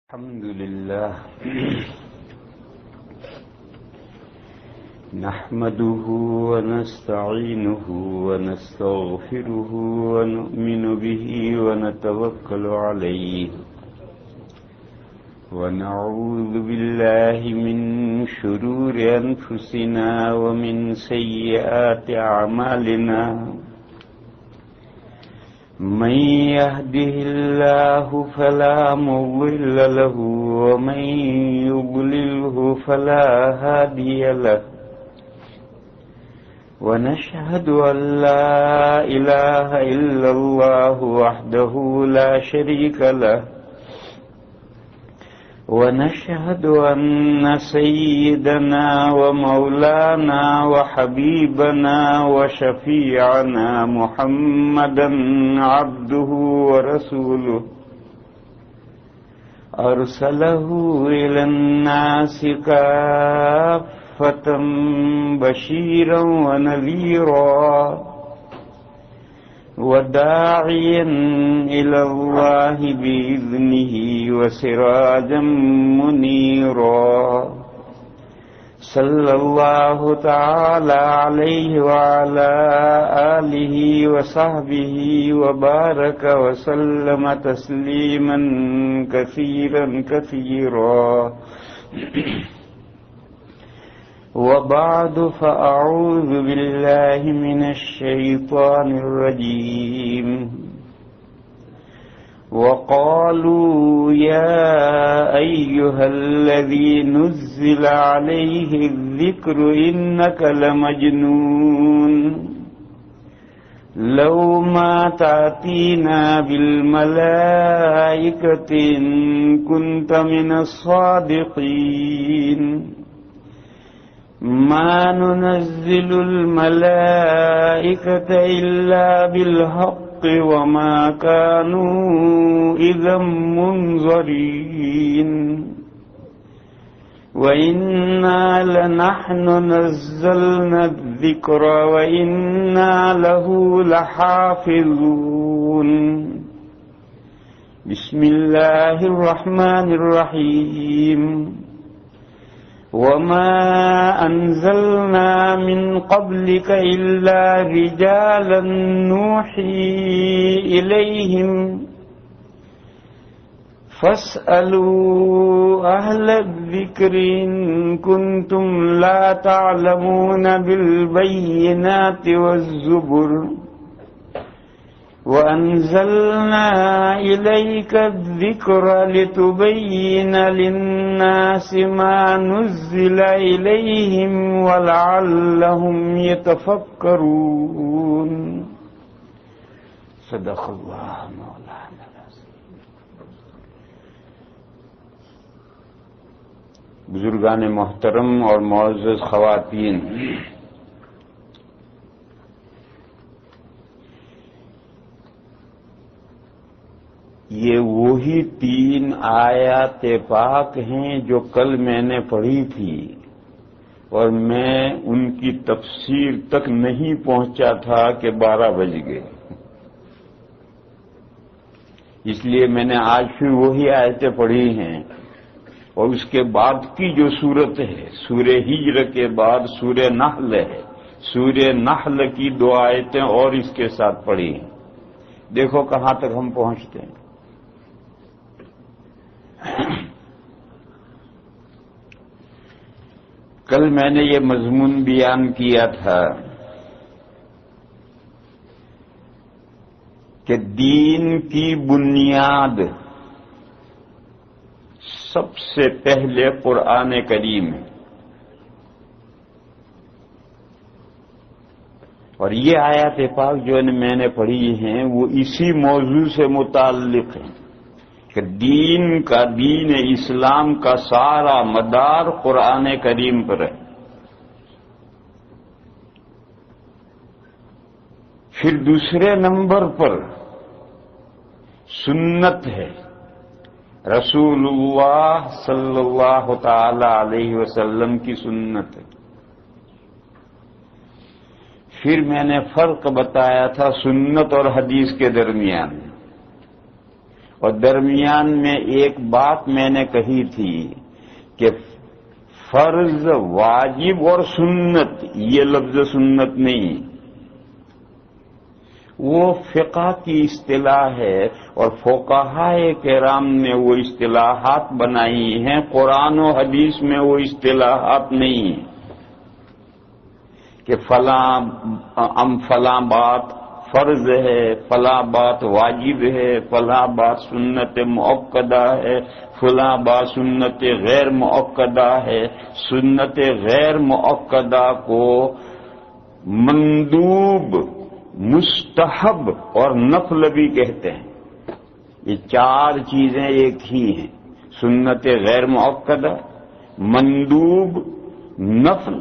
الحمد لله نحمده ونستعينه ونستغفره ونؤمن به ونتوكل عليه ونعوذ بالله من شرور أنفسنا ومن سيئات أعمالنا من يهده الله فلا مضل له ومن يضلله فلا هادي له ونشهد أن لا إله إلا الله وحده لا شريك له ونشهد أن سيدنا ومولانا وحبيبنا وشفيعنا محمدا عبده ورسوله أرسله إلى الناس كافة بشيرا ونذيرا وداعيا إلى الله بإذنه وسراجا منيرا صلى الله تعالى عليه وعلى آله وصحبه وبارك وسلم تسليما كثيرا كثيرا وبعد فأعوذ بالله من الشيطان الرجيم وقالوا يا أيها الذي نزل عليه الذكر إنك لمجنون لو ما تأتينا بالملائكة إن كنت من الصادقين ما ننزل الملائكة إلا بالحق وما كانوا إذا منظرين وإنا لنحن نزلنا الذكر وإنا له لحافظون بسم الله الرحمن الرحيم وما أنزلنا من قبلك إلا رجالا نوحي إليهم فاسألوا أهل الذكر إن كنتم لا تعلمون بالبينات والزبر وأنزلنا إليك الذكر لتبين للناس ما نزل إليهم ولعلهم يتفكرون صدق الله مولانا العظيم. بزرگان محترم اور معزز خواتین، یہ وہی 3 آیات پاک ہیں جو کل میں نے پڑھی تھی اور میں ان کی تفسیر تک نہیں پہنچا تھا کہ 12 بج گئے، اس لیے میں نے آج پھر وہی آیتیں پڑھی ہیں اور اس کے بعد کی جو سورت ہے سورہ ہجر کے بعد سورہ نحل ہے، سورہ نحل کی 2 آیتیں اور اس کے ساتھ پڑھی ہیں. دیکھو کہاں تک ہم پہنچتے ہیں. کل میں نے یہ مضمون بیان کیا تھا کہ دین کی بنیاد سب سے پہلے قرآن کریم ہے، اور یہ آیات پاک جو میں نے پڑھی ہیں وہ اسی موضوع سے متعلق ہیں کہ دین اسلام کا سارا مدار قرآن کریم پر ہے. پھر دوسرے نمبر پر سنت ہے، رسول اللہ صلی اللہ تعالی علیہ وسلم کی سنت ہے. پھر میں نے فرق بتایا تھا سنت اور حدیث کے درمیان، اور درمیان میں ایک بات میں نے کہی تھی کہ فرض، واجب اور سنت، یہ لفظ سنت نہیں، وہ فقہ کی اصطلاح ہے، اور فقہائے کرام نے وہ اصطلاحات بنائی ہیں، قرآن و حدیث میں وہ اصطلاحات نہیں ہیں کہ فلاں بات فرض ہے، فلاں بات واجب ہے، فلاں بات سنت مؤکدہ ہے، فلاں بات سنت غیر مؤکدہ ہے۔ سنت غیر مؤکدہ کو مندوب، مستحب اور نفل بھی کہتے ہیں۔ یہ چار چیزیں ایک ہی ہیں، سنت غیر مؤکدہ، مندوب، نفل،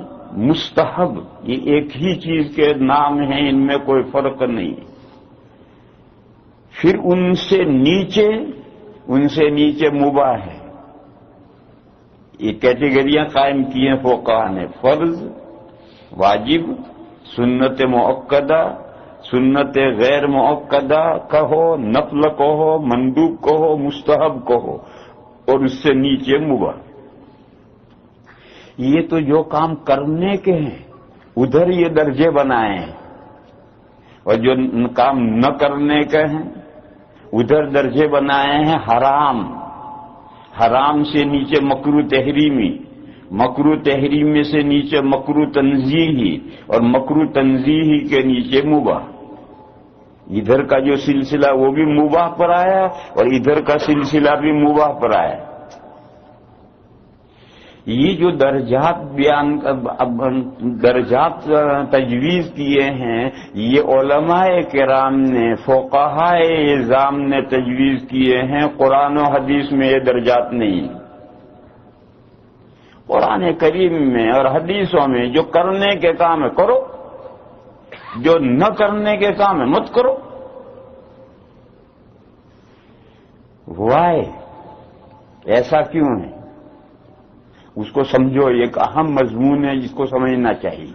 مستحب، یہ ایک ہی چیز کے نام ہیں، ان میں کوئی فرق نہیں۔ پھر ان سے نیچے مباح ہے۔ یہ کیٹیگریاں قائم کی ہیں فقہاء نے، فرض، واجب، سنت مؤکدہ، سنت غیر مؤکدہ کہو، نفل کہو، مندوب کہو، مستحب کہو، اور اس سے نیچے مباح۔ یہ تو جو کام کرنے کے ہیں ادھر یہ درجے بنائے ہیں، اور جو کام نہ کرنے کے ہیں ادھر درجے بنائے ہیں حرام۔ حرام سے نیچے مکروہ تحریمی، مکروہ تحریمی سے نیچے مکروہ تنزیہی، اور مکروہ تنزیہی کے نیچے مباح۔ ادھر کا جو سلسلہ وہ بھی مباح پر آیا، اور ادھر کا سلسلہ بھی مباح پر آیا۔ یہ جو درجات تجویز کیے ہیں، یہ علماء کرام نے، فقہائے اعظام نے تجویز کیے ہیں، قرآن و حدیث میں یہ درجات نہیں۔ قرآن کریم میں اور حدیثوں میں جو کرنے کے کام ہے کرو، جو نہ کرنے کے کام ہے مت کرو۔ وائے ایسا کیوں ہے؟ اس کو سمجھو، ایک اہم مضمون ہے جس کو سمجھنا چاہیے۔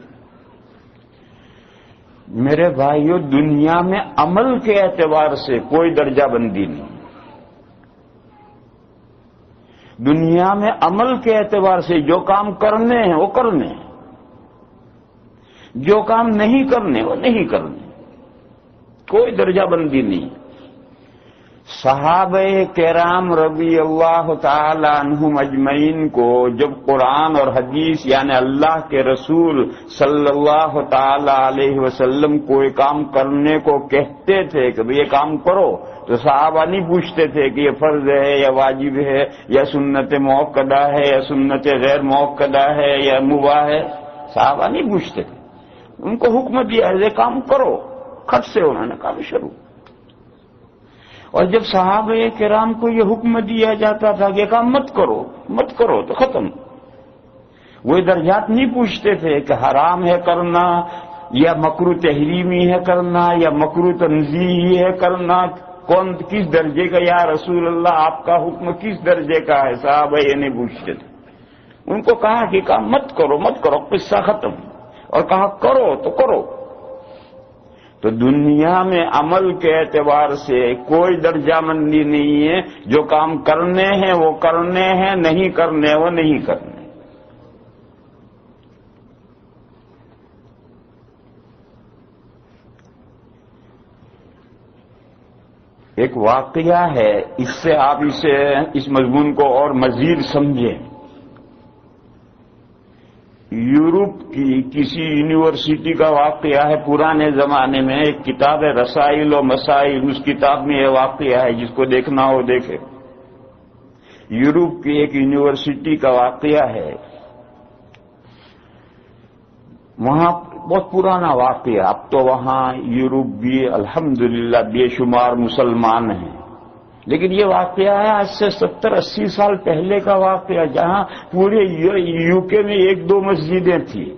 میرے بھائیو، دنیا میں عمل کے اعتبار سے کوئی درجہ بندی نہیں۔ دنیا میں عمل کے اعتبار سے جو کام کرنے ہیں وہ کرنے ہیں، جو کام نہیں کرنے وہ نہیں کرنے، کوئی درجہ بندی نہیں۔ صحابہ کرام رضی اللہ تعالی عنہم اجمعین کو جب قرآن اور حدیث یعنی اللہ کے رسول صلی اللہ تعالی علیہ وسلم کوئی کام کرنے کو کہتے تھے کہ یہ کام کرو، تو صحابہ نہیں پوچھتے تھے کہ یہ فرض ہے یا واجب ہے یا سنت مؤکدہ ہے یا سنت غیر مؤکدہ ہے یا مباح ہے، صحابہ نہیں پوچھتے تھے۔ ان کو حکم دیا یہ کام کرو، کھٹ سے انہوں نے کام شروع۔ اور جب صحابہ کرام کو یہ حکم دیا جاتا تھا کہ کام مت کرو تو ختم۔ وہ درجات نہیں پوچھتے تھے کہ حرام ہے کرنا یا مکروہ تحریمی ہے کرنا یا مکروہ تنزیہی ہے کرنا، کس درجے کا یا رسول اللہ آپ کا حکم کس درجے کا ہے، صحابہ یہ نہیں پوچھتے تھے۔ ان کو کہا کہ کام مت کرو، قصہ ختم، اور کہا کرو تو کرو۔ تو دنیا میں عمل کے اعتبار سے کوئی درجہ بندی نہیں ہے، جو کام کرنے ہیں وہ کرنے ہیں، نہیں کرنے وہ نہیں کرنے۔ ایک واقعہ ہے، اس سے آپ اس مضمون کو اور مزید سمجھیں۔ یورپ کی کسی یونیورسٹی کا واقعہ ہے، پرانے زمانے میں ایک کتاب ہے رسائل و مسائل، اس کتاب میں یہ واقعہ ہے، جس کو دیکھنا ہو دیکھے۔ یورپ کی ایک یونیورسٹی کا واقعہ ہے، وہاں بہت پرانا واقعہ، اب تو وہاں یورپ بھی الحمدللہ بے شمار مسلمان ہیں، لیکن یہ واقعہ ہے آج سے 70-80 سال پہلے کا واقعہ، جہاں پورے یو کے میں 1-2 مسجدیں تھیں۔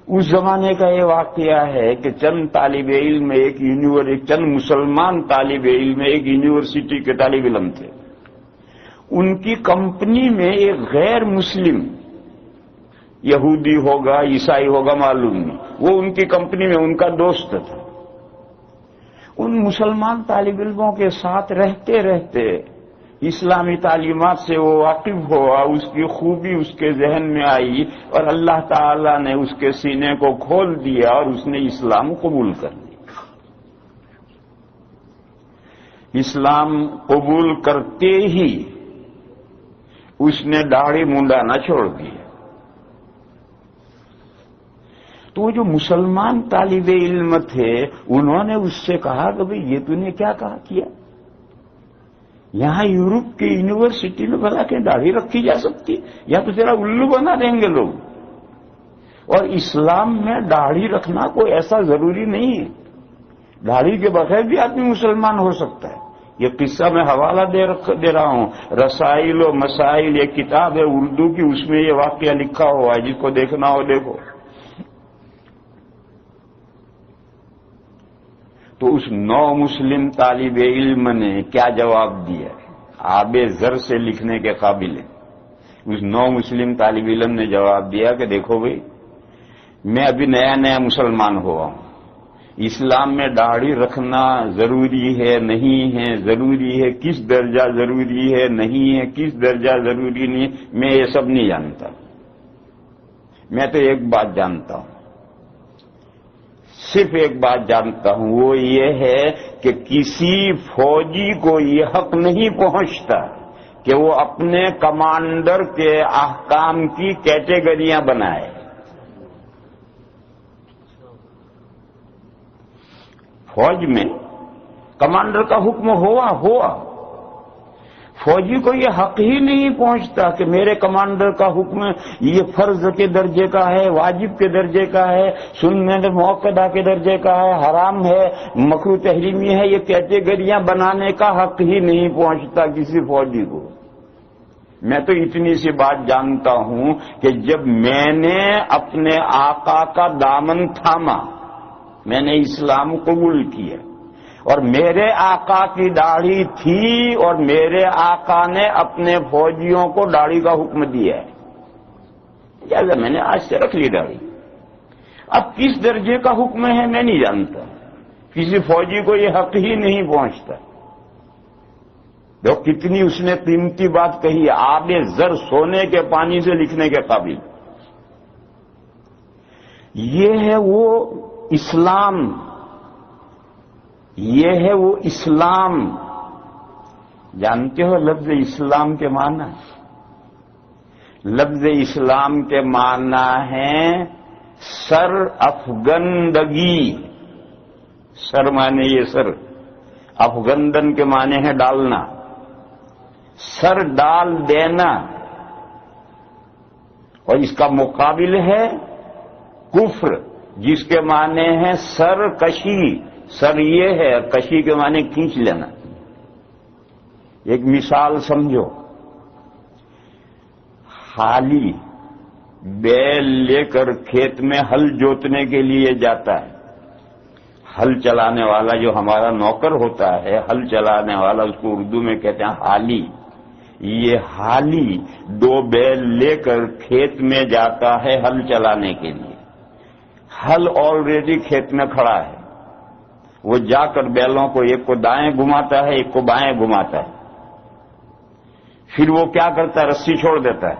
اس زمانے کا یہ واقعہ ہے کہ چند طالب علم چند مسلمان طالب علم ایک یونیورسٹی کے طالب علم تھے۔ ان کی کمپنی میں ایک غیر مسلم، یہودی ہوگا عیسائی ہوگا معلوم نہیں، وہ ان کی کمپنی میں ان کا دوست تھا۔ ان مسلمان طالب علموں کے ساتھ رہتے رہتے اسلامی تعلیمات سے وہ واقف ہوا، اس کی خوبی اس کے ذہن میں آئی اور اللہ تعالی نے اس کے سینے کو کھول دیا اور اس نے اسلام قبول کر لیا۔ اسلام قبول کرتے ہی اس نے داڑھی منڈانا چھوڑ دیا۔ تو وہ جو مسلمان طالب علم تھے انہوں نے اس سے کہا کہ بھئی یہ تو نے کیا کیا؟ یہاں یورپ کی یونیورسٹی میں بھلا کہ داڑھی رکھی جا سکتی؟ یا تو تیرا الو بنا دیں گے لوگ۔ اور اسلام میں داڑھی رکھنا کوئی ایسا ضروری نہیں ہے، داڑھی کے بغیر بھی آدمی مسلمان ہو سکتا ہے۔ یہ قصہ میں حوالہ دے رہا ہوں، رسائل و مسائل، یہ کتاب ہے اردو کی، اس میں یہ واقعہ لکھا ہوا ہے، جس کو دیکھنا ہو دیکھو۔ تو اس نو مسلم طالب علم نے کیا جواب دیا؟ آب زر سے لکھنے کے قابل ہے۔ اس نو مسلم طالب علم نے جواب دیا کہ دیکھو بھئی، میں ابھی نیا مسلمان ہوا ہوں، اسلام میں داڑھی رکھنا ضروری ہے نہیں ہے، ضروری ہے کس درجہ ضروری ہے نہیں ہے، کس درجہ ضروری نہیں ہے، میں یہ سب نہیں جانتا۔ میں تو ایک بات جانتا ہوں، صرف ایک بات جانتا ہوں، وہ یہ ہے کہ کسی فوجی کو یہ حق نہیں پہنچتا کہ وہ اپنے کمانڈر کے احکام کی کیٹیگریاں بنائے۔ فوج میں کمانڈر کا حکم ہوا، فوجی کو یہ حق ہی نہیں پہنچتا کہ میرے کمانڈر کا حکم یہ فرض کے درجے کا ہے، واجب کے درجے کا ہے، سنت موقدہ کے درجے کا ہے، حرام ہے، مکروہ تحریمی ہے، یہ کیٹیگریاں بنانے کا حق ہی نہیں پہنچتا کسی فوجی کو۔ میں تو اتنی سی بات جانتا ہوں کہ جب میں نے اپنے آقا کا دامن تھاما، میں نے اسلام قبول کیا اور میرے آقا کی داڑھی تھی اور میرے آقا نے اپنے فوجیوں کو داڑھی کا حکم دیا ہے، جیسا میں نے آج سے رکھ لی داڑھی۔ اب کس درجے کا حکم ہے میں نہیں جانتا، کسی فوجی کو یہ حق ہی نہیں پہنچتا۔ دیکھو کتنی اس نے قیمتی بات کہی، آب زر سونے کے پانی سے لکھنے کے قابل۔ یہ ہے وہ اسلام، یہ ہے وہ اسلام۔ جانتے ہو لفظ اسلام کے معنی؟ لفظ اسلام کے معنی ہے سر افگندگی۔ سر معنی یہ سر، افگندن کے معنی ہے ڈالنا، سر ڈال دینا۔ اور اس کا مقابل ہے کفر، جس کے معنی ہے سر کشی۔ سر یہ ہے، کشی کے معنی کھینچ لینا۔ ایک مثال سمجھو، حالی بیل لے کر کھیت میں ہل جوتنے کے لیے جاتا ہے، ہل چلانے والا جو ہمارا نوکر ہوتا ہے، ہل چلانے والا، اس کو اردو میں کہتے ہیں حالی۔ یہ حالی دو بیل لے کر کھیت میں جاتا ہے ہل چلانے کے لیے، ہل آلریڈی کھیت میں کھڑا ہے، وہ جا کر بیلوں کو ایک کو دائیں گھماتا ہے ایک کو بائیں گھماتا ہے، پھر وہ کیا کرتا ہے، رسی چھوڑ دیتا ہے،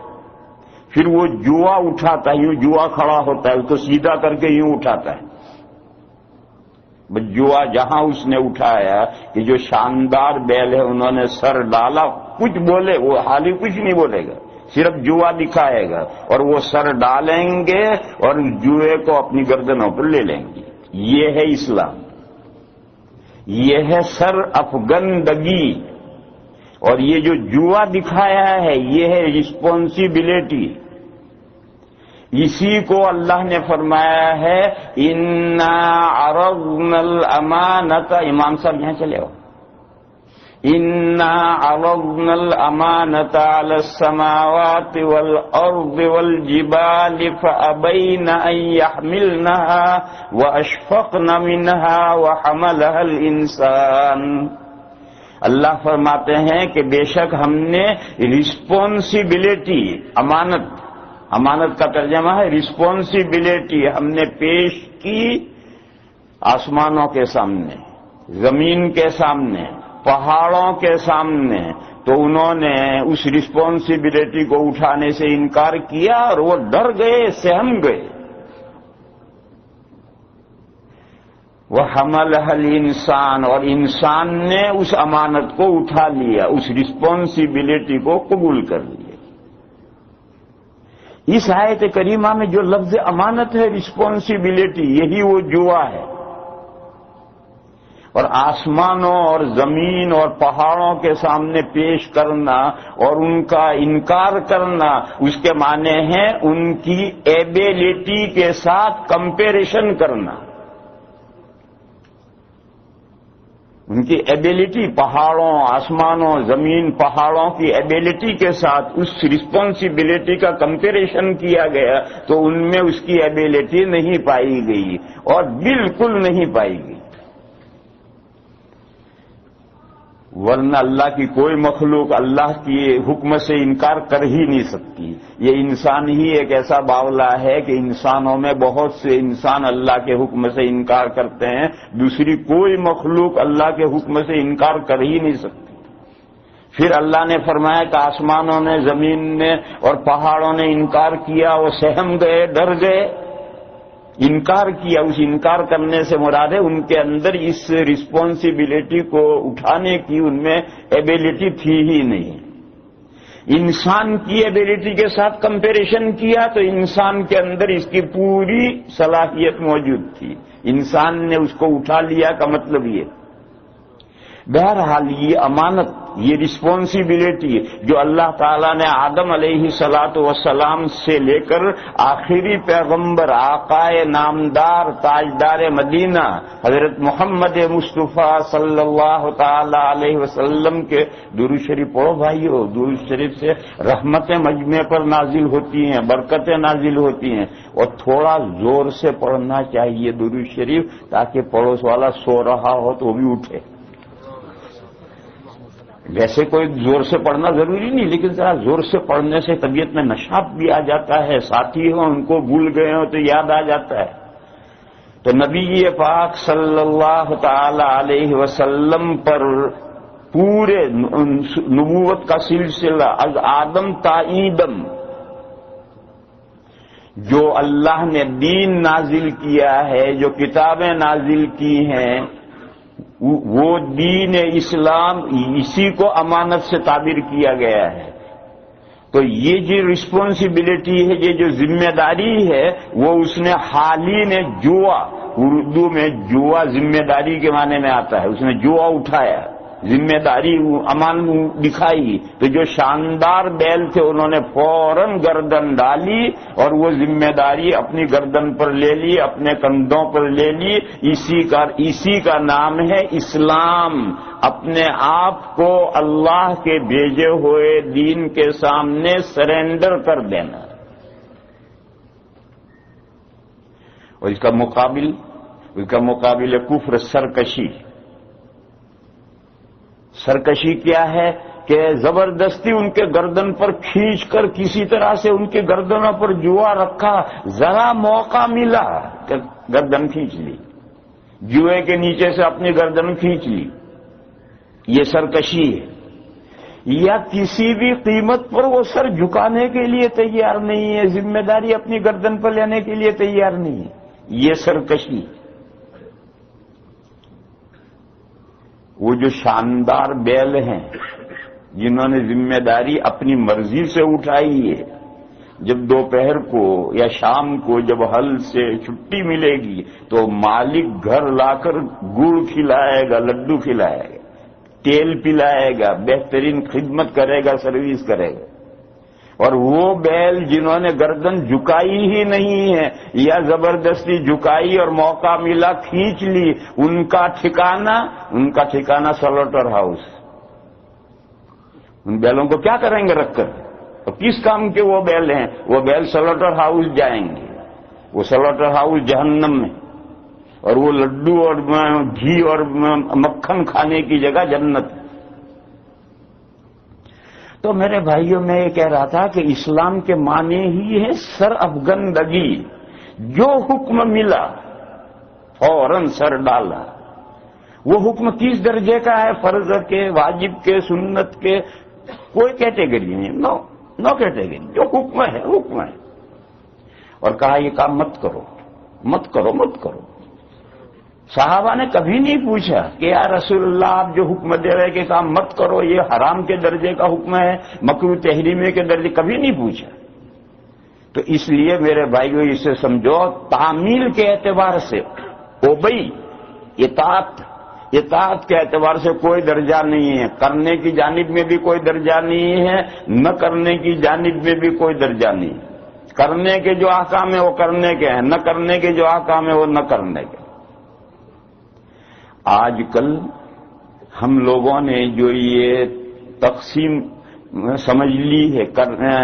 پھر وہ جوا اٹھاتا ہے، یوں جوا کھڑا ہوتا ہے، اس کو سیدھا کر کے یوں اٹھاتا ہے۔ جوا جہاں اس نے اٹھایا کہ جو شاندار بیل ہے انہوں نے سر ڈالا، کچھ بولے وہ حالی کچھ نہیں بولے گا، صرف جوا دکھائے گا، اور وہ سر ڈالیں گے اور جوئے کو اپنی گردنوں پر لے لیں گے۔ یہ ہے اسلام، یہ ہے سر افگندگی۔ اور یہ جو جوا دکھایا ہے یہ ہے رسپانسبلٹی۔ اسی کو اللہ نے فرمایا ہے اِنَّا عَرَضْنَا الْأَمَانَةَ، امام صاحب یہاں چلے ہو، اِنَّا عَرَضْنَا الْأَمَانَةَ عَلَى السَّمَاوَاتِ وَالْأَرْضِ وَالْجِبَالِ فَأَبَيْنَ أَن يَحْمِلْنَهَا وَأَشْفَقْنَ مِنْهَا وَحَمَلَهَا الْإِنسَانُ۔ اللہ فرماتے ہیں کہ بے شک ہم نے رسپانسبلٹی، امانت کا ترجمہ ہے رسپانسبلٹی، ہم نے پیش کی آسمانوں کے سامنے، زمین کے سامنے، پہاڑوں کے سامنے، تو انہوں نے اس رسپانسبلٹی کو اٹھانے سے انکار کیا اور وہ ڈر گئے، سہم گئے۔ وَحَمَلَهَا الْإِنسَانُ، اور انسان نے اس امانت کو اٹھا لیا، اس رسپانسبلٹی کو قبول کر لیا۔ اس آیت کریمہ میں جو لفظ امانت ہے، رسپانسبلٹی، یہی وہ جوا ہے۔ اور آسمانوں اور زمین اور پہاڑوں کے سامنے پیش کرنا اور ان کا انکار کرنا، اس کے معنی ہے ان کی ایبیلٹی کے ساتھ کمپیریشن کرنا۔ ان کی ایبیلٹی، پہاڑوں، آسمانوں، زمین، پہاڑوں کی ایبیلٹی کے ساتھ اس رسپانسبلٹی کا کمپیریشن کیا گیا، تو ان میں اس کی ایبیلٹی نہیں پائی گئی، اور بالکل نہیں پائی گئی۔ ورنہ اللہ کی کوئی مخلوق اللہ کی حکم سے انکار کر ہی نہیں سکتی۔ یہ انسان ہی ایک ایسا باولا ہے کہ انسانوں میں بہت سے انسان اللہ کے حکم سے انکار کرتے ہیں، دوسری کوئی مخلوق اللہ کے حکم سے انکار کر ہی نہیں سکتی۔ پھر اللہ نے فرمایا کہ آسمانوں نے، زمین نے اور پہاڑوں نے انکار کیا، وہ سہم گئے، ڈر گئے، انکار کیا۔ اس انکار کرنے سے مراد ہے ان کے اندر اس رسپانسبلٹی کو اٹھانے کی ان میں ایبیلٹی تھی ہی نہیں۔ انسان کی ایبیلٹی کے ساتھ کمپیریشن کیا تو انسان کے اندر اس کی پوری صلاحیت موجود تھی، انسان نے اس کو اٹھا لیا کا مطلب یہ۔ بہرحال یہ امانت، یہ رسپانسبلٹی جو اللہ تعالیٰ نے آدم علیہ السلام سے لے کر آخری پیغمبر، آقائے نامدار، تاجدار مدینہ حضرت محمد مصطفیٰ صلی اللہ تعالی علیہ وسلم کے، درود شریف پڑھو بھائیو، درود شریف سے رحمتیں مجمع پر نازل ہوتی ہیں، برکتیں نازل ہوتی ہیں، اور تھوڑا زور سے پڑھنا چاہیے درود شریف، تاکہ پڑوس والا سو رہا ہو تو وہ بھی اٹھے۔ ویسے کوئی زور سے پڑھنا ضروری نہیں، لیکن ذرا زور سے پڑھنے سے طبیعت میں نشاط بھی آ جاتا ہے، ساتھی ہوں ان کو بھول گئے ہوں تو یاد آ جاتا ہے۔ تو نبی پاک صلی اللہ تعالی علیہ وسلم پر پورے نبوت کا سلسلہ از آدم تا ایدم جو اللہ نے دین نازل کیا ہے، جو کتابیں نازل کی ہیں، وہ دین اسلام اسی کو امانت سے تعبیر کیا گیا ہے۔ تو یہ جو رسپانسبلٹی ہے، یہ جو ذمہ داری ہے، وہ اس نے حال ہی نے جوا، اردو میں جوا ذمہ داری کے معنی میں آتا ہے، اس نے جوا اٹھایا، ذمہ داری امان دکھائی۔ تو جو شاندار بیل تھے انہوں نے فوراً گردن ڈالی اور وہ ذمہ داری اپنی گردن پر لے لی، اپنے کندھوں پر لے لی۔ اسی کا نام ہے اسلام، اپنے آپ کو اللہ کے بھیجے ہوئے دین کے سامنے سرنڈر کر دینا۔ اور اس کا مقابل ہے کفر، سرکشی۔ سرکشی کیا ہے کہ زبردستی ان کے گردن پر کھینچ کر کسی طرح سے ان کے گردنوں پر جوا رکھا، ذرا موقع ملا کہ گردن کھینچ لی، جوئے کے نیچے سے اپنی گردن کھینچ لی۔ یہ سرکشی ہے۔ یا کسی بھی قیمت پر وہ سر جھکانے کے لیے تیار نہیں ہے، ذمہ داری اپنی گردن پر لینے کے لیے تیار نہیں ہے، یہ سرکشی۔ وہ جو شاندار بیل ہیں جنہوں نے ذمہ داری اپنی مرضی سے اٹھائی ہے، جب دوپہر کو یا شام کو جب ہل سے چھٹی ملے گی تو مالک گھر لا کر گڑ کھلائے گا، لڈو کھلائے گا، تیل پلائے گا، بہترین خدمت کرے گا، سروس کرے گا۔ اور وہ بیل جنہوں نے گردن جھکائی ہی نہیں ہے یا زبردستی جھکائی اور موقع ملا کھینچ لی، ان کا ٹھکانہ سلوٹر ہاؤس۔ ان بیلوں کو کیا کریں گے رکھ کر؟ اور کس کام کے وہ بیل ہیں؟ وہ بیل سلوٹر ہاؤس جائیں گے، وہ سلوٹر ہاؤس جہنم میں، اور وہ لڈو اور گھی اور مکھن کھانے کی جگہ جنت ہے۔ تو میرے بھائیوں، میں یہ کہہ رہا تھا کہ اسلام کے معنی ہی ہے سر افگندگی، جو حکم ملا فوراً سر ڈالا، وہ حکم کس درجے کا ہے؟ فرض کے، واجب کے، سنت کے، کوئی کیٹیگری نہیں، نو کیٹیگری، جو حکم ہے حکم ہے۔ اور کہا یہ کام مت کرو مت کرو مت کرو۔ صحابہ نے کبھی نہیں پوچھا کہ یا رسول اللہ آپ جو حکم دے رہے کہ کام مت کرو یہ حرام کے درجے کا حکم ہے، مکروہ تحریمی کے درجے، کبھی نہیں پوچھا۔ تو اس لیے میرے بھائیو اسے سمجھو، تعمیل کے اعتبار سے اوبئی، اطاعت کے اعتبار سے کوئی درجہ نہیں ہے، کرنے کی جانب میں بھی کوئی درجہ نہیں ہے، نہ کرنے کی جانب میں بھی کوئی درجہ نہیں ہے۔ کرنے کے جو احکام ہیں وہ کرنے کے ہیں، نہ کرنے کے جو احکام ہیں وہ نہ کرنے کے۔ آج کل ہم لوگوں نے جو یہ تقسیم سمجھ لی ہے،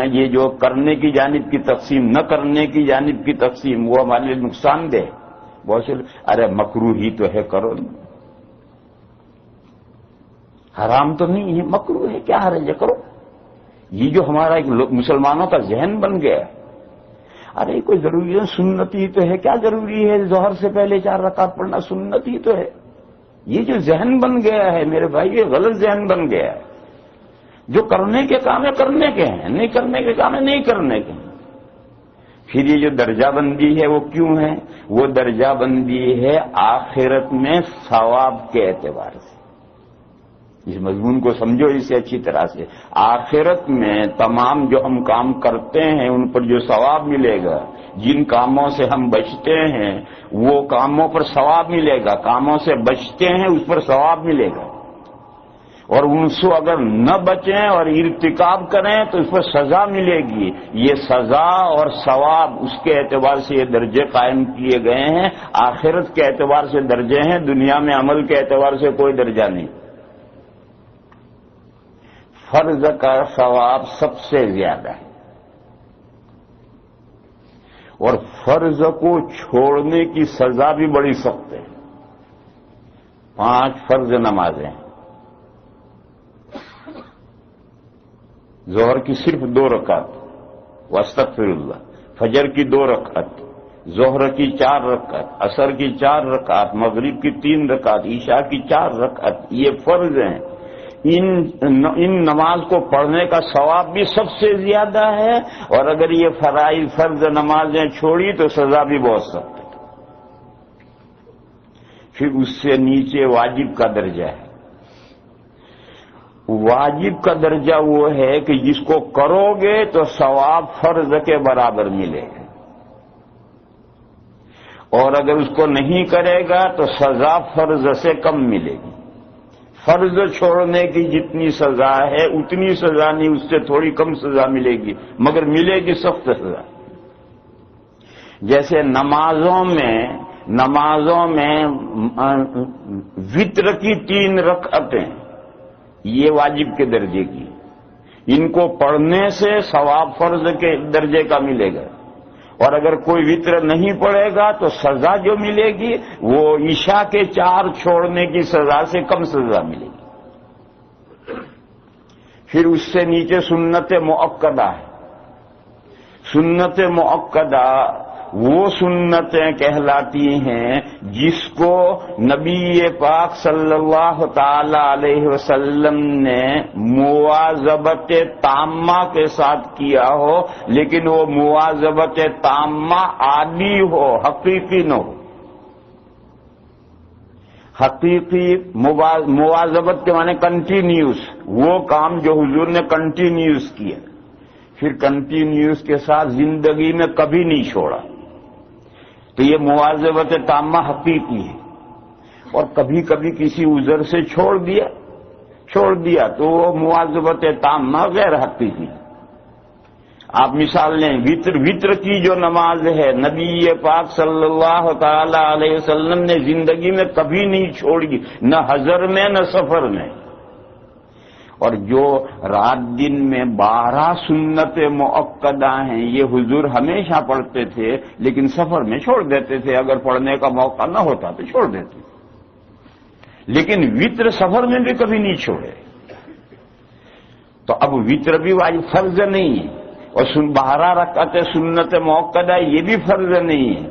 یہ جو کرنے کی جانب کی تقسیم، نہ کرنے کی جانب کی تقسیم، وہ ہمارے لیے نقصان دہ۔ بہت سے ارے مکروہ ہی تو ہے، کرو، حرام تو نہیں ہے، مکروہ ہے، کیا حرج ہے، کرو۔ یہ جو ہمارا ایک مسلمانوں کا ذہن بن گیا، ارے کوئی ضروری ہے، سنت ہی تو ہے، کیا ضروری ہے ظہر سے پہلے 4 رکعت پڑھنا، سنت ہی تو ہے۔ یہ جو ذہن بن گیا ہے میرے بھائی، یہ غلط ذہن بن گیا ہے۔ جو کرنے کے کام ہے کرنے کے ہیں، نہیں کرنے کے کام ہے نہیں کرنے کے ہیں۔ پھر یہ جو درجہ بندی ہے وہ کیوں ہے؟ وہ درجہ بندی ہے آخرت میں ثواب کے اعتبار سے۔ اس مضمون کو سمجھو اسے اچھی طرح سے۔ آخرت میں تمام جو ہم کام کرتے ہیں ان پر جو ثواب ملے گا، جن کاموں سے ہم بچتے ہیں وہ کاموں پر ثواب ملے گا، کاموں سے بچتے ہیں اس پر ثواب ملے گا، اور ان سے اگر نہ بچیں اور ارتکاب کریں تو اس پر سزا ملے گی۔ یہ سزا اور ثواب اس کے اعتبار سے یہ درجے قائم کیے گئے ہیں، آخرت کے اعتبار سے درجے ہیں، دنیا میں عمل کے اعتبار سے کوئی درجہ نہیں۔ فرض کا ثواب سب سے زیادہ ہے، اور فرض کو چھوڑنے کی سزا بھی بڑی سخت ہے۔ 5 فرض نمازیں، ظہر کی صرف 2 رکعت، واستغفر اللہ، فجر کی 2 رکعت، ظہر کی 4 رکعت، عصر کی 4 رکعت، مغرب کی 3 رکعت، عشاء کی 4 رکعت، یہ فرض ہیں۔ ان نماز کو پڑھنے کا ثواب بھی سب سے زیادہ ہے، اور اگر یہ فرض نمازیں چھوڑی تو سزا بھی بہت سخت ہے۔ پھر اس سے نیچے واجب کا درجہ ہے۔ واجب کا درجہ وہ ہے کہ جس کو کرو گے تو ثواب فرض کے برابر ملے گا، اور اگر اس کو نہیں کرے گا تو سزا فرض سے کم ملے گی۔ فرض چھوڑنے کی جتنی سزا ہے اتنی سزا نہیں، اس سے تھوڑی کم سزا ملے گی، مگر ملے گی سخت سزا۔ جیسے نمازوں میں وتر کی 3 رکعتیں، یہ واجب کے درجے کی، ان کو پڑھنے سے ثواب فرض کے درجے کا ملے گا، اور اگر کوئی وتر نہیں پڑے گا تو سزا جو ملے گی وہ عشاء کے 4 چھوڑنے کی سزا سے کم سزا ملے گی۔ پھر اس سے نیچے سنت مؤکدہ ہے۔ سنت مؤکدہ وہ سنتیں کہلاتی ہیں جس کو نبی پاک صلی اللہ تعالی علیہ وسلم نے مواظبت تامہ کے ساتھ کیا ہو، لیکن وہ مواظبت تامہ عادی ہو، حقیقی نہ ہو۔ حقیقی مواظبت کے معنی کنٹینیوس، وہ کام جو حضور نے کنٹینیوس کیا، پھر کنٹینیوس کے ساتھ زندگی میں کبھی نہیں چھوڑا، تو یہ مواظبت تامہ حقیقی ہے۔ اور کبھی کبھی کسی عذر سے چھوڑ دیا تو وہ مواظبت تامہ غیر حقیقی۔ آپ مثال لیں، وتر کی جو نماز ہے نبی پاک صلی اللہ تعالی علیہ وسلم نے زندگی میں کبھی نہیں چھوڑی، نہ حضر میں نہ سفر میں۔ اور جو رات دن میں 12 سنت مؤکدہ ہیں یہ حضور ہمیشہ پڑھتے تھے، لیکن سفر میں چھوڑ دیتے تھے، اگر پڑھنے کا موقع نہ ہوتا تو چھوڑ دیتے، لیکن وتر سفر میں بھی کبھی نہیں چھوڑے۔ تو اب وتر بھی واجب فرض نہیں ہے، اور 12 رکعت سنت مؤکدہ یہ بھی فرض نہیں ہے،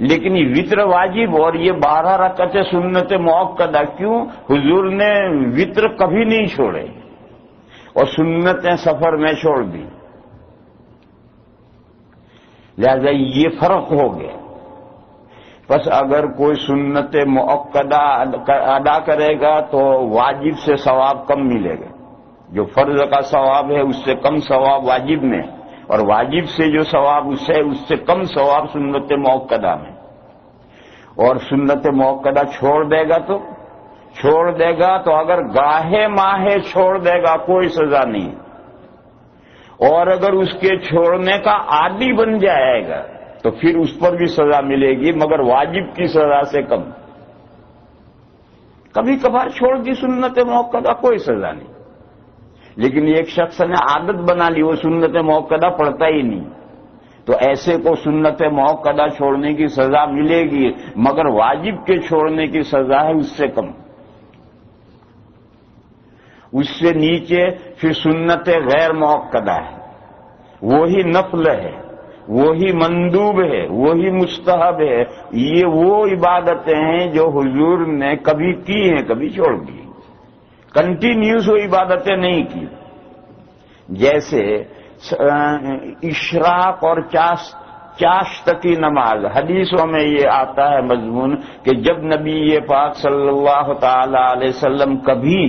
لیکن یہ وطر واجب اور یہ 12 رکعت سنت مؤکدہ کیوں؟ حضور نے وطر کبھی نہیں چھوڑے اور سنتیں سفر میں چھوڑ دی، لہذا یہ فرق ہو گیا۔ بس اگر کوئی سنت مؤکدہ ادا کرے گا تو واجب سے ثواب کم ملے گا، جو فرض کا ثواب ہے اس سے کم ثواب واجب میں، اور واجب سے جو ثواب اس سے کم ثواب سنت مؤکدہ میں۔ اور سنت مؤکدہ چھوڑ دے گا تو اگر گاہے ماہے چھوڑ دے گا کوئی سزا نہیں، اور اگر اس کے چھوڑنے کا عادی بن جائے گا تو پھر اس پر بھی سزا ملے گی، مگر واجب کی سزا سے کم۔ کبھی کبھار چھوڑ دی سنت مؤکدہ کوئی سزا نہیں، لیکن ایک شخص نے عادت بنا لی وہ سنت مؤکدہ پڑھتا ہی نہیں، تو ایسے کو سنت مؤکدہ چھوڑنے کی سزا ملے گی، مگر واجب کے چھوڑنے کی سزا ہے اس سے کم۔ اس سے نیچے پھر سنت غیر مؤکدہ ہے، وہی نفل ہے، وہی مندوب ہے، وہی مستحب ہے۔ یہ وہ عبادتیں ہیں جو حضور نے کبھی کی ہیں کبھی چھوڑ دی، کنٹینیوس وہ عبادتیں نہیں کی۔ جیسے اشراق اور چاشت کی نماز، حدیثوں میں یہ آتا ہے مضمون کہ جب نبی پاک صلی اللہ تعالی علیہ وسلم کبھی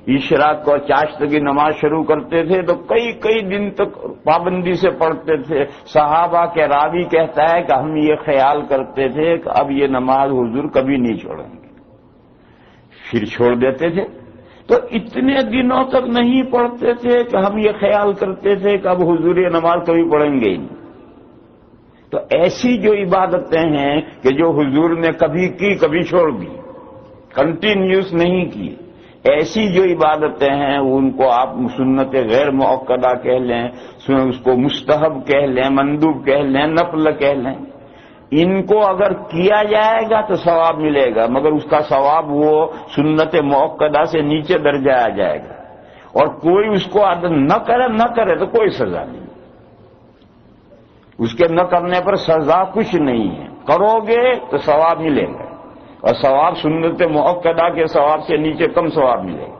اشراق اور چاشت کی نماز شروع کرتے تھے تو کئی دن تک پابندی سے پڑھتے تھے۔ صحابہ کے راوی کہتا ہے کہ ہم یہ خیال کرتے تھے کہ اب یہ نماز حضور کبھی نہیں چھوڑیں گے، پھر چھوڑ دیتے تھے۔ تو اتنے دنوں تک نہیں پڑھتے تھے کہ ہم یہ خیال کرتے تھے کہ اب حضور یہ نماز کبھی پڑھیں گے ہی نہیں۔ تو ایسی جو عبادتیں ہیں کہ جو حضور نے کبھی کی کبھی چھوڑ دی، کنٹینیوس نہیں کی، ایسی جو عبادتیں ہیں ان کو آپ سنت غیر مؤکدہ کہہ لیں، اس کو مستحب کہہ لیں، مندوب کہہ لیں، نفل کہہ لیں۔ ان کو اگر کیا جائے گا تو ثواب ملے گا، مگر اس کا ثواب وہ سنت مؤکدہ سے نیچے درجہ آ جائے گا، اور کوئی اس کو عادت نہ کرے تو کوئی سزا نہیں، اس کے نہ کرنے پر سزا کچھ نہیں ہے، کرو گے تو ثواب ملے گا، اور ثواب سنت مؤکدہ کے ثواب سے نیچے کم ثواب ملے گا۔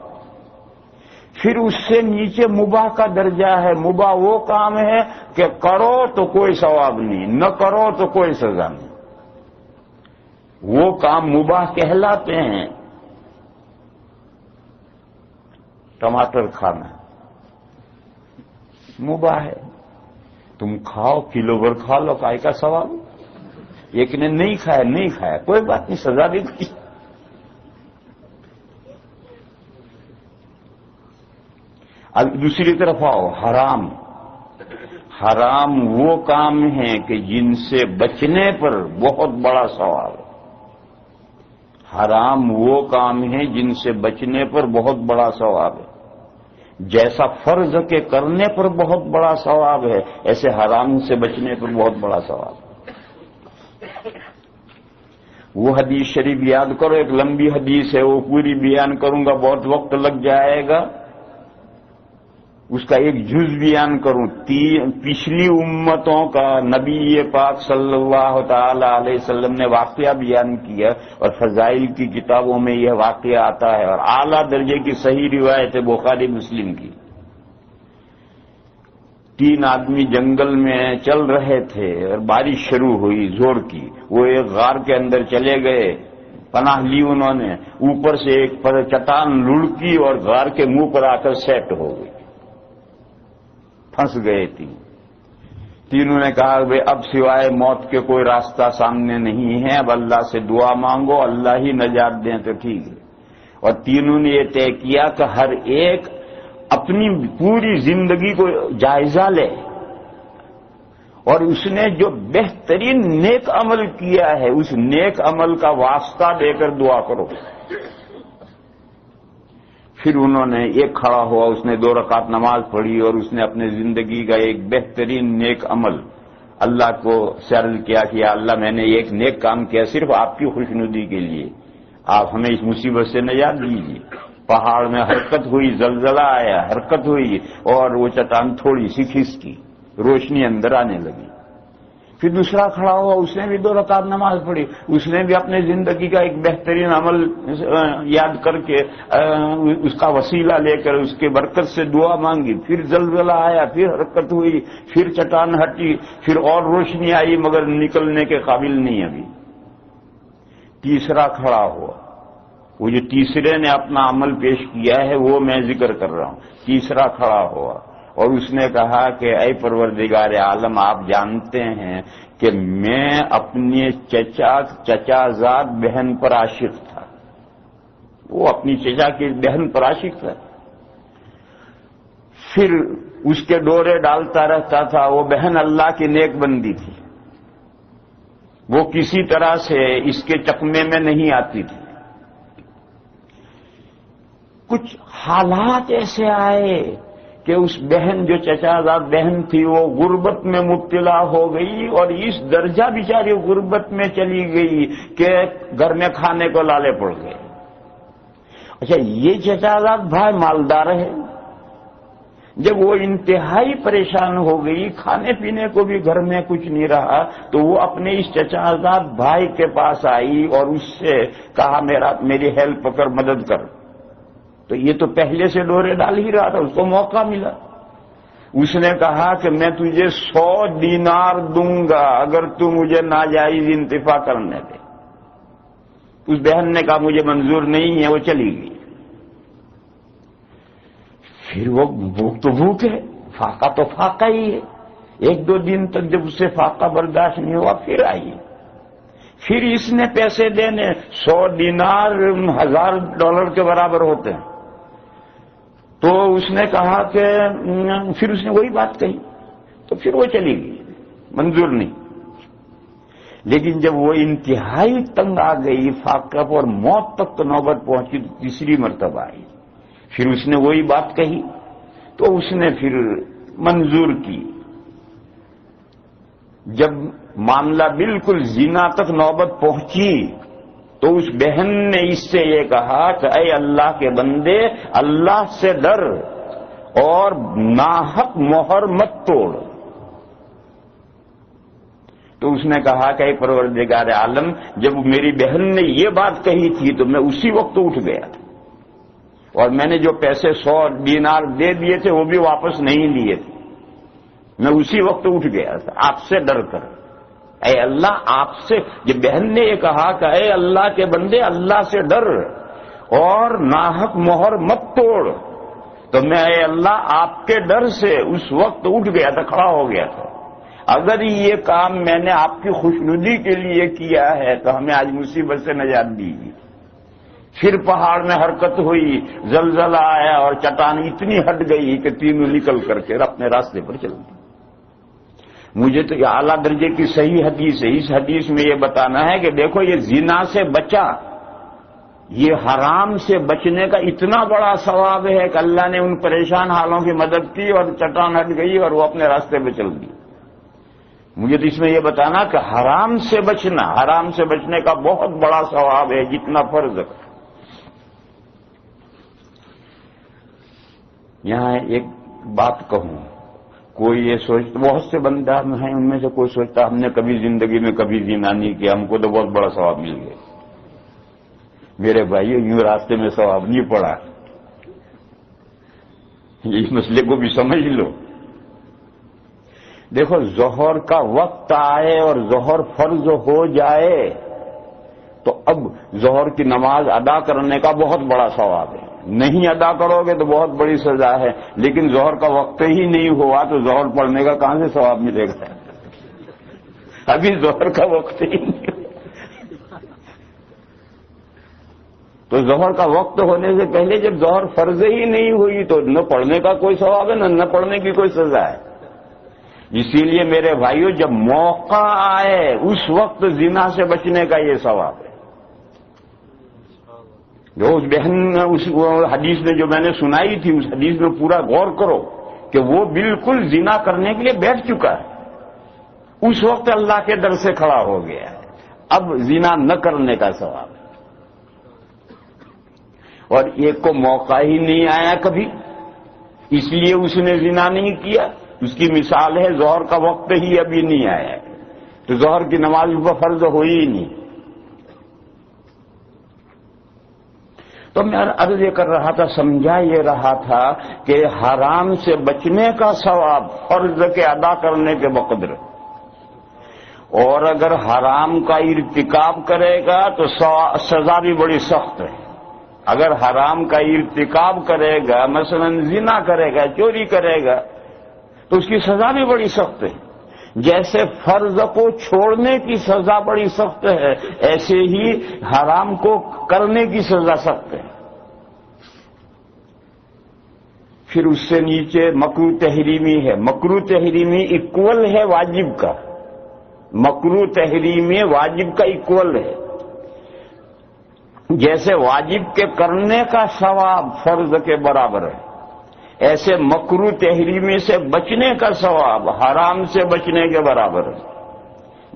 پھر اس سے نیچے مباح کا درجہ ہے۔ مباح وہ کام ہے کہ کرو تو کوئی ثواب نہیں، نہ کرو تو کوئی سزا نہیں، وہ کام مباح کہلاتے ہیں۔ ٹماٹر کھانا مباح ہے، تم کھاؤ، کلو بھر کھا لو، کائے کا ثواب۔ ایک نے نہیں کھایا کوئی بات نہیں، سزا بھی دی۔ اب دوسری طرف آؤ، حرام وہ کام ہیں کہ جن سے بچنے پر بہت بڑا ثواب ہے۔ حرام وہ کام ہیں جن سے بچنے پر بہت بڑا ثواب ہے۔ جیسا فرض کے کرنے پر بہت بڑا ثواب ہے، ایسے حرام سے بچنے پر بہت بڑا ثواب ہے۔ وہ حدیث شریف یاد کرو، ایک لمبی حدیث ہے، وہ پوری بیان کروں گا بہت وقت لگ جائے گا، اس کا ایک جز بیان کروں۔ پچھلی امتوں کا نبی پاک صلی اللہ تعالی علیہ وسلم نے واقعہ بیان کیا، اور فضائل کی کتابوں میں یہ واقعہ آتا ہے، اور اعلیٰ درجے کی صحیح روایت ہے بخاری مسلم کی۔ 3 آدمی جنگل میں چل رہے تھے اور بارش شروع ہوئی زور کی، وہ ایک غار کے اندر چلے گئے، پناہ لی انہوں نے، اوپر سے ایک چٹان لڑکی اور غار کے منہ پر آ کر سیٹ ہو گئی، پھنس گئے تینوں نے کہا کہ اب سوائے موت کے کوئی راستہ سامنے نہیں ہے، اب اللہ سے دعا مانگو، اللہ ہی نجات دیں تو ٹھیک ہے۔ اور تینوں نے یہ طے کیا کہ ہر ایک اپنی پوری زندگی کو جائزہ لے، اور اس نے جو بہترین نیک عمل کیا ہے اس نیک عمل کا واسطہ دے کر دعا کرو۔ پھر انہوں نے ایک کھڑا ہوا، اس نے 2 رکعت نماز پڑھی، اور اس نے اپنے زندگی کا ایک بہترین نیک عمل اللہ کو عرض کیا کہ یا اللہ میں نے ایک نیک کام کیا صرف آپ کی خوشنودی کے لیے، آپ ہمیں اس مصیبت سے نجات دیجیے۔ پہاڑ میں حرکت ہوئی، زلزلہ آیا، حرکت ہوئی، اور وہ چٹان تھوڑی سی کھسکی، روشنی اندر آنے لگی۔ پھر دوسرا کھڑا ہوا، اس نے بھی 2 رکعت نماز پڑھی، اس نے بھی اپنے زندگی کا ایک بہترین عمل یاد کر کے اس کا وسیلہ لے کر اس کے برکت سے دعا مانگی، پھر زلزلہ آیا، پھر حرکت ہوئی، پھر چٹان ہٹی، پھر اور روشنی آئی مگر نکلنے کے قابل نہیں ابھی۔ تیسرا کھڑا ہوا، وہ جو تیسرے نے اپنا عمل پیش کیا ہے وہ میں ذکر کر رہا ہوں۔ تیسرا کھڑا ہوا اور اس نے کہا کہ اے پروردگار عالم، آپ جانتے ہیں کہ میں اپنے چچا زاد بہن پر عاشق تھا، وہ اپنی چچا کی بہن پر عاشق تھا، پھر اس کے ڈورے ڈالتا رہتا تھا۔ وہ بہن اللہ کی نیک بندی تھی، وہ کسی طرح سے اس کے چکمے میں نہیں آتی تھی۔ کچھ حالات ایسے آئے کہ اس بہن جو چچا زاد بہن تھی وہ غربت میں مبتلا ہو گئی، اور اس درجہ بیچاری غربت میں چلی گئی کہ گھر میں کھانے کو لالے پڑ گئے۔ اچھا، یہ چچا زاد بھائی مالدار ہے، جب وہ انتہائی پریشان ہو گئی، کھانے پینے کو بھی گھر میں کچھ نہیں رہا، تو وہ اپنے اس چچا زاد بھائی کے پاس آئی اور اس سے کہا میری ہیلپ کر، مدد کر۔ تو یہ تو پہلے سے ڈورے ڈال ہی رہا تھا، اس کو موقع ملا۔ اس نے کہا کہ میں تجھے 100 دینار دوں گا اگر تو مجھے ناجائز انتفاع کرنے دے۔ اس بہن نے کہا مجھے منظور نہیں ہے، وہ چلی گئی۔ پھر وہ بھوک تو بھوک ہے، فاقہ تو فاقہ ہی ہے۔ 1-2 دن تک جب اسے فاقہ برداشت نہیں ہوا پھر آئی، پھر اس نے پیسے دینے، 100 دینار $1000 کے برابر ہوتے ہیں۔ تو اس نے کہا کہ پھر اس نے وہی بات کہی، تو پھر وہ چلی گئی، منظور نہیں۔ لیکن جب وہ انتہائی تنگ آ گئی، فاقہ اور موت تک تو نوبت پہنچی، تو تیسری مرتبہ آئی، پھر اس نے وہی بات کہی، تو اس نے پھر منظور کی۔ جب معاملہ بالکل زنا تک نوبت پہنچی تو اس بہن نے اس سے یہ کہا کہ اے اللہ کے بندے، اللہ سے ڈر اور ناحق مہر مت توڑ۔ تو اس نے کہا کہ اے پروردگار عالم، جب میری بہن نے یہ بات کہی تھی تو میں اسی وقت اٹھ گیا تھا، اور میں نے جو پیسے 100 دینار دے دیے تھے وہ بھی واپس نہیں لیے تھے، میں اسی وقت اٹھ گیا تھا آپ سے ڈر کر۔ اے اللہ، آپ سے، جب بہن نے یہ کہا کہ اے اللہ کے بندے اللہ سے ڈر اور ناحق مہر مت توڑ، تو میں اے اللہ آپ کے ڈر سے اس وقت اٹھ گیا تھا، کھڑا ہو گیا تھا۔ اگر یہ کام میں نے آپ کی خوشنودی کے لیے کیا ہے تو ہمیں آج مصیبت سے نجات دیجیے۔ پھر پہاڑ میں حرکت ہوئی، زلزلہ آیا اور چٹان اتنی ہٹ گئی کہ تینوں نکل کر کے اپنے راستے پر چل گئے۔ مجھے تو یہ اعلیٰ درجے کی صحیح حدیث ہے، اس حدیث میں یہ بتانا ہے کہ دیکھو یہ زنا سے بچا، یہ حرام سے بچنے کا اتنا بڑا ثواب ہے کہ اللہ نے ان پریشان حالوں کی مدد کی اور چٹان ہٹ گئی اور وہ اپنے راستے پہ چل گئی۔ مجھے تو اس میں یہ بتانا کہ حرام سے بچنا، حرام سے بچنے کا بہت بڑا ثواب ہے جتنا فرض ہے۔ یہاں ایک بات کہوں، کوئی یہ سوچتا، بہت سے بندہ ہیں ان میں سے کوئی سوچتا ہم نے کبھی زندگی میں کبھی زنا نہیں کیا، ہم کو تو بہت بڑا ثواب مل گیا۔ میرے بھائیو، یوں راستے میں ثواب نہیں پڑا، اس مسئلے کو بھی سمجھ لو۔ دیکھو، ظہر کا وقت آئے اور ظہر فرض ہو جائے تو اب ظہر کی نماز ادا کرنے کا بہت بڑا ثواب ہے، نہیں ادا کرو گے تو بہت بڑی سزا ہے، لیکن ظہر کا وقت ہی نہیں ہوا تو ظہر پڑھنے کا کہاں سے ثواب ملے گا؟ ابھی ظہر کا وقت ہی نہیں ہوا، تو ظہر کا وقت ہونے سے پہلے جب ظہر فرض ہی نہیں ہوئی تو نہ پڑھنے کا کوئی ثواب ہے نہ پڑھنے کی کوئی سزا ہے۔ اسی لیے میرے بھائیوں، جب موقع آئے اس وقت زنا سے بچنے کا یہ ثواب ہے۔ جو اس بہن اس حدیث میں جو میں نے سنائی تھی، اس حدیث میں پورا غور کرو کہ وہ بالکل زنا کرنے کے لیے بیٹھ چکا ہے، اس وقت اللہ کے در سے کھڑا ہو گیا ہے، اب زنا نہ کرنے کا ثواب ہے۔ اور ایک کو موقع ہی نہیں آیا کبھی، اس لیے اس نے زنا نہیں کیا، اس کی مثال ہے ظہر کا وقت ہی ابھی نہیں آیا ہے، تو ظہر کی نماز وہ فرض ہوئی ہی نہیں۔ تو میں عرض یہ کر رہا تھا، سمجھا یہ رہا تھا کہ حرام سے بچنے کا ثواب فرض کے ادا کرنے کے بقدر، اور اگر حرام کا ارتکاب کرے گا تو سزا بھی بڑی سخت ہے۔ اگر حرام کا ارتکاب کرے گا، مثلا زنا کرے گا، چوری کرے گا، تو اس کی سزا بھی بڑی سخت ہے۔ جیسے فرض کو چھوڑنے کی سزا بڑی سخت ہے، ایسے ہی حرام کو کرنے کی سزا سخت ہے۔ پھر اس سے نیچے مکروہ تحریمی ہے۔ مکروہ تحریمی ایکول ہے واجب کا، مکروہ تحریمی واجب کا ایکول ہے۔ جیسے واجب کے کرنے کا ثواب فرض کے برابر ہے، ایسے مکروہ تحریمی سے بچنے کا ثواب حرام سے بچنے کے برابر ہے۔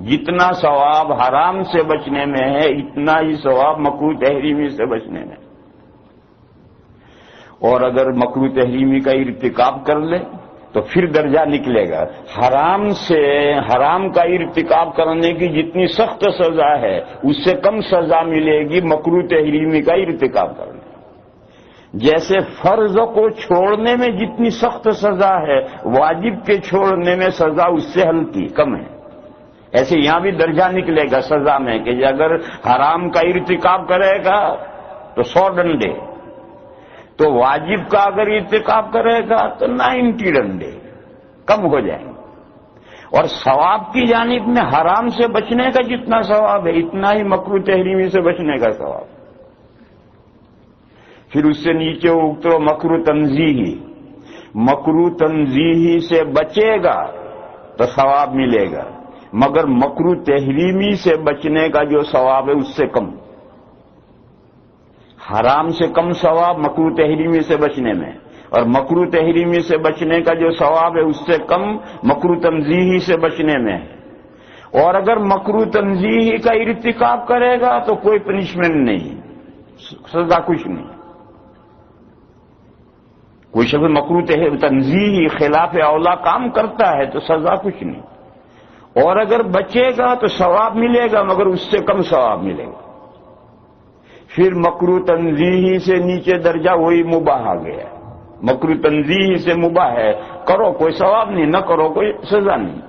جتنا ثواب حرام سے بچنے میں ہے، اتنا ہی ثواب مکروہ تحریمی سے بچنے میں۔ اور اگر مکروہ تحریمی کا ارتکاب کر لے تو پھر درجہ نکلے گا۔ حرام کا ارتکاب کرنے کی جتنی سخت سزا ہے، اس سے کم سزا ملے گی مکروہ تحریمی کا ارتکاب کرنے۔ جیسے فرض کو چھوڑنے میں جتنی سخت سزا ہے، واجب کے چھوڑنے میں سزا اس سے ہلکی کم ہے۔ ایسے یہاں بھی درجہ نکلے گا سزا میں کہ اگر حرام کا ارتکاب کرے گا تو 100 ڈنڈے، تو واجب کا اگر ارتکاب کرے گا تو 90 ڈنڈے کم ہو جائیں گے۔ اور ثواب کی جانب میں حرام سے بچنے کا جتنا ثواب ہے، اتنا ہی مکروہ تحریمی سے بچنے کا ثواب۔ پھر اس سے نیچے اترو مکروہ تنزیہی۔ مکروہ تنزیہی سے بچے گا تو ثواب ملے گا، مگر مکروہ تحریمی سے بچنے کا جو ثواب ہے اس سے کم۔ حرام سے کم ثواب مکروہ تحریمی سے بچنے میں، اور مکروہ تحریمی سے بچنے کا جو ثواب ہے اس سے کم مکروہ تنزیہی سے بچنے میں ہے۔ اور اگر مکروہ تنزیہی کا ارتکاب کرے گا تو کوئی پنشمنٹ نہیں، سزا کچھ نہیں۔ کوئی شخص مکروہ تنزیہی خلاف اولا کام کرتا ہے تو سزا کچھ نہیں، اور اگر بچے گا تو ثواب ملے گا، مگر اس سے کم ثواب ملے گا۔ پھر مکروہ تنزیہی سے نیچے درجہ وہی مباح آ گیا۔ مکروہ تنزیہی سے مباح ہے، کرو کوئی ثواب نہیں، نہ کرو کوئی سزا نہیں۔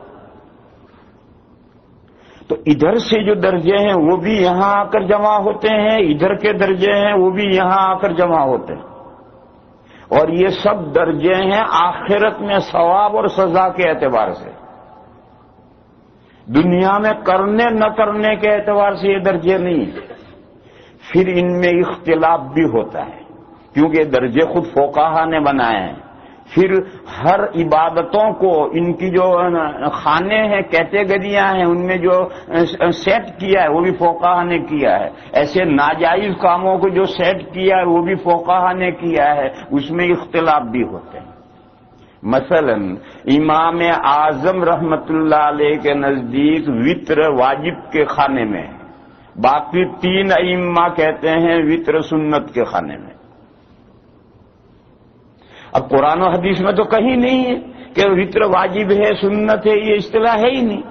تو ادھر سے جو درجے ہیں وہ بھی یہاں آ کر جمع ہوتے ہیں، ادھر کے درجے ہیں وہ بھی یہاں آ کر جمع ہوتے ہیں، اور یہ سب درجے ہیں آخرت میں ثواب اور سزا کے اعتبار سے۔ دنیا میں کرنے نہ کرنے کے اعتبار سے یہ درجے نہیں ہیں۔ پھر ان میں اختلاف بھی ہوتا ہے، کیونکہ درجے خود فقہا نے بنائے ہیں۔ پھر ہر عبادتوں کو ان کی جو خانے ہیں، کیٹیگریاں ہیں، ان میں جو سیٹ کیا ہے وہ بھی فقہا نے کیا ہے۔ ایسے ناجائز کاموں کو جو سیٹ کیا ہے وہ بھی فقہا نے کیا ہے، اس میں اختلاف بھی ہوتے ہیں۔ مثلا امام اعظم رحمت اللہ علیہ کے نزدیک وتر واجب کے خانے میں ہے، باقی 3 ائمہ کہتے ہیں وتر سنت کے خانے میں۔ اب قرآن و حدیث میں تو کہیں نہیں ہے کہ وتر واجب ہے سنت ہے، یہ اصطلاح ہے ہی نہیں،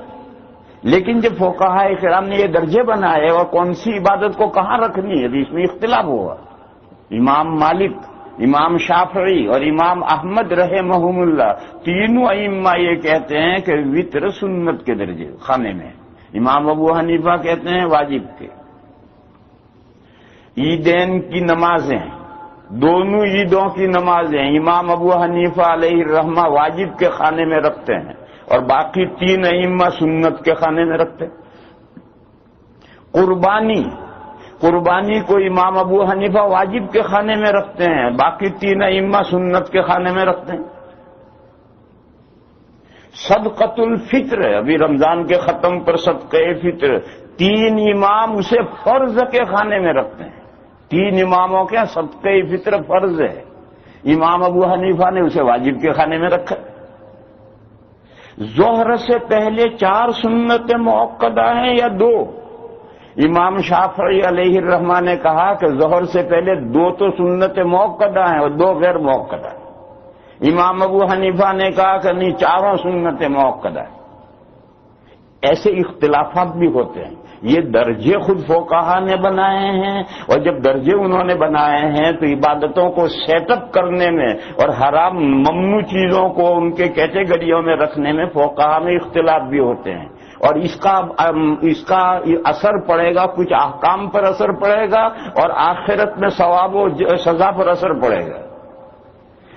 لیکن جب فقہاء کرام نے یہ درجے بنائے اور کون سی عبادت کو کہاں رکھنی ہے، اس میں اختلاف ہوا۔ امام مالک، امام شافعی اور امام احمد رحمہم اللہ تینوں ائمہ یہ کہتے ہیں کہ وتر سنت کے درجے خانے میں، امام ابو حنیفہ کہتے ہیں واجب کے۔ عیدین کی نمازیں، دونوں عیدوں کی نمازیں امام ابو حنیفہ علیہ الرحمہ واجب کے خانے میں رکھتے ہیں، اور باقی 3 ائمہ سنت کے خانے میں رکھتے ہیں۔ قربانی کو امام ابو حنیفہ واجب کے خانے میں رکھتے ہیں، باقی 3 ائمہ سنت کے خانے میں رکھتے ہیں۔ صدقۃ الفطر، ابھی رمضان کے ختم پر صدقہ فطر 3 امام اسے فرض کے خانے میں رکھتے ہیں۔ 3 اماموں کے صدقہ فطر فرض ہے، امام ابو حنیفہ نے اسے واجب کے خانے میں رکھا۔ ظہر سے پہلے 4 سنتیں مؤکدہ ہیں یا 2؟ امام شافعی علیہ الرحمہ نے کہا کہ ظہر سے پہلے 2 تو سنتیں مؤکدہ ہیں اور 2 غیر مؤکدہ ہیں۔ امام ابو حنیفہ نے کہا کہ نہیں، 4 سنتیں مؤکدہ ہیں۔ ایسے اختلافات بھی ہوتے ہیں. یہ درجے خود فقہا نے بنائے ہیں، اور جب درجے انہوں نے بنائے ہیں تو عبادتوں کو سیٹ اپ کرنے میں اور حرام ممنوع چیزوں کو ان کے کیٹیگریوں میں رکھنے میں فقہا میں اختلاف بھی ہوتے ہیں. اور اس کا اثر پڑے گا، کچھ احکام پر اثر پڑے گا اور آخرت میں ثواب و سزا پر اثر پڑے گا.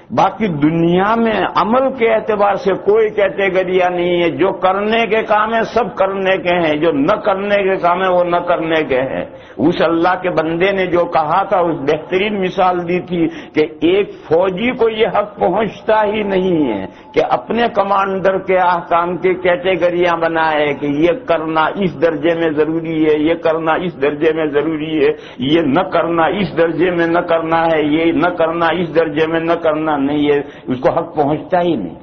باقی دنیا میں عمل کے اعتبار سے کوئی کیٹیگریاں نہیں ہے. جو کرنے کے کام ہیں سب کرنے کے ہیں، جو نہ کرنے کے کام ہیں وہ نہ کرنے کے ہیں. اس اللہ کے بندے نے جو کہا تھا اس بہترین مثال دی تھی کہ ایک فوجی کو یہ حق پہنچتا ہی نہیں ہے کہ اپنے کمانڈر کے احکام کی کیٹیگریاں بنائے کہ یہ کرنا اس درجے میں ضروری ہے، یہ کرنا اس درجے میں ضروری ہے، یہ نہ کرنا اس درجے میں نہ کرنا ہے، یہ نہ کرنا اس درجے میں نہ کرنا نہیں ہے. اس کو حق پہنچتا ہی نہیں.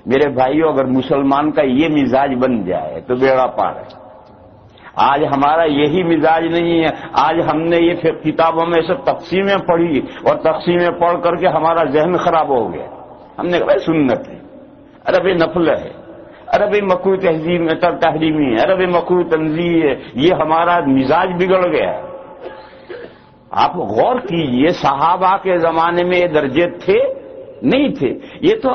میرے بھائیوں، اگر مسلمان کا یہ مزاج بن جائے تو بیڑا پار ہے. آج ہمارا یہی مزاج نہیں ہے. آج ہم نے یہ کتابوں میں سب تقسیمیں پڑھی اور تقسیمیں پڑھ کر کے ہمارا ذہن خراب ہو گیا. ہم نے کہا سنت ہے، ارے بھائی نفل ہے، ارے بھائی مکروہ تحظیم میں تحریمی ہے، ارے بھائی مکروہ تنزیہ ہے. یہ ہمارا مزاج بگڑ گیا. آپ غور کیجئے، صحابہ کے زمانے میں یہ درجے تھے نہیں تھے. یہ تو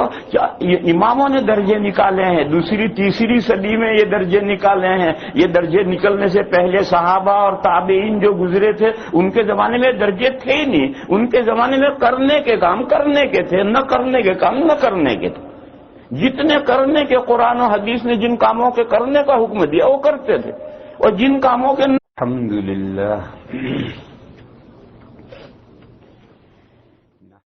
اماموں نے درجے نکالے ہیں، دوسری تیسری صدی میں یہ درجے نکالے ہیں. یہ درجے نکلنے سے پہلے صحابہ اور تابعین جو گزرے تھے ان کے زمانے میں درجے تھے ہی نہیں. ان کے زمانے میں کرنے کے کام کرنے کے تھے، نہ کرنے کے کام نہ کرنے کے تھے. جتنے کرنے کے قرآن و حدیث نے جن کاموں کے کرنے کا حکم دیا وہ کرتے تھے، اور جن کاموں کے الحمدللہ